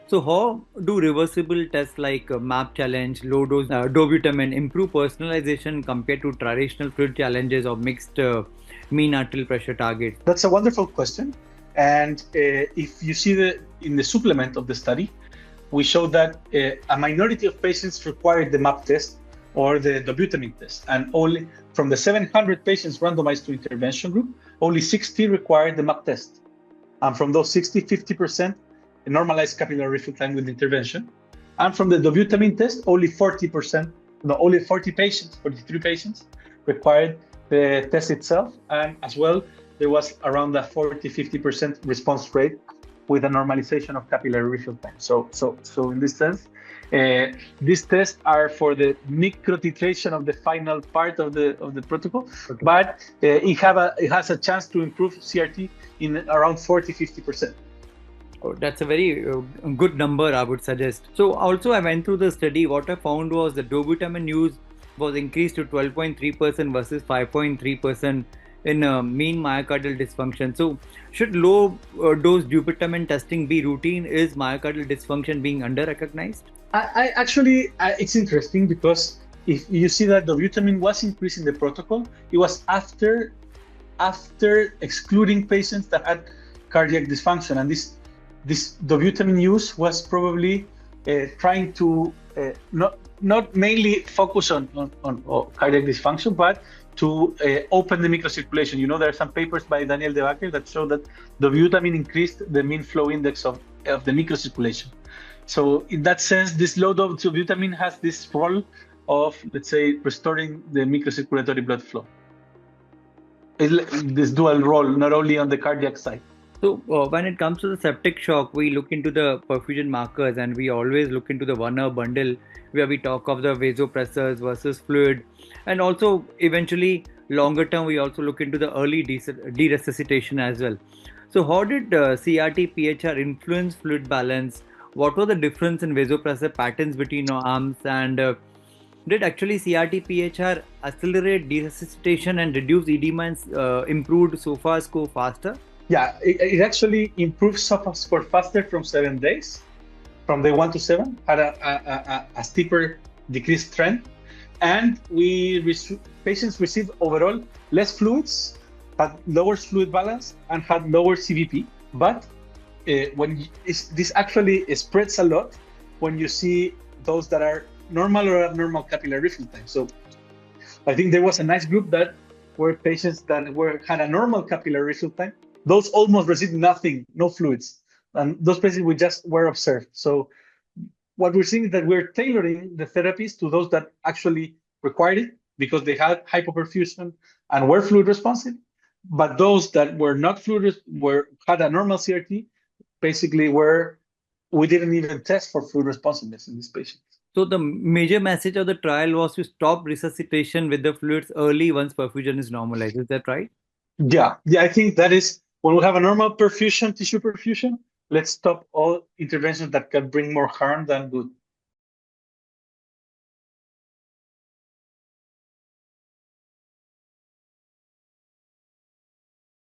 So, how do reversible tests like MAP challenge, low dose dobutamine improve personalization compared to traditional fluid challenges or mixed mean arterial pressure targets? That's a wonderful question. And if you see in the supplement of the study, we showed that a minority of patients required the MAP test or the dobutamine test. And only from the 700 patients randomized to intervention group, only 60 required the MAP test. And from those 60, 50% normalized capillary refill time with intervention. And from the dobutamine test, only 40%, no, only 40 patients, 43 patients required the test itself. And as well, there was around a 40, 50% response rate with a normalization of capillary refill time. So in this sense, these tests are for the micro titration of the final part of the protocol, okay. But it has a chance to improve CRT in around 40, 50%. Oh, that's a very good number, I would suggest. So also I went through the study. What I found was the dobutamine use was increased to 12.3% versus 5.3% in mean myocardial dysfunction. So should low dose dobutamine testing be routine? Is myocardial dysfunction being under-recognized? I actually, it's interesting because if you see that dobutamine was increased in the protocol, it was after excluding patients that had cardiac dysfunction, and this dobutamine use was probably trying to not mainly focus on cardiac dysfunction, but to open the microcirculation. You know, there are some papers by Daniel Debacker that show that dobutamine increased the mean flow index of the microcirculation. So in that sense, this low dose dobutamine has this role of, let's say, restoring the microcirculatory blood flow. This dual role, not only on the cardiac side. So when it comes to the septic shock, we look into the perfusion markers, and we always look into the Werner bundle where we talk of the vasopressors versus fluid, and also eventually longer term we also look into the early deresuscitation as well. So how did CRT PHR influence fluid balance? What was the difference in vasopressor patterns between arms, and did actually CRT PHR accelerate deresuscitation and reduce edema and improved SOFA score faster? Yeah, it actually improved SOFA score faster from 7 days. From day 1 to 7, had a steeper decreased trend. And patients received overall less fluids, had lower fluid balance, and had lower CVP. But this actually spreads a lot when you see those that are normal or abnormal capillary refill time. So I think there was a nice group that were patients that had a normal capillary refill time. Those almost received nothing, no fluids. And those patients were observed. So what we're seeing is that we're tailoring the therapies to those that actually required it because they had hypoperfusion and were fluid responsive. But those that were not fluid, had a normal CRT, basically we didn't even test for fluid responsiveness in these patients. So the major message of the trial was to stop resuscitation with the fluids early once perfusion is normalized. Is that right? Yeah, I think that is when we have a normal perfusion, tissue perfusion, let's stop all interventions that can bring more harm than good.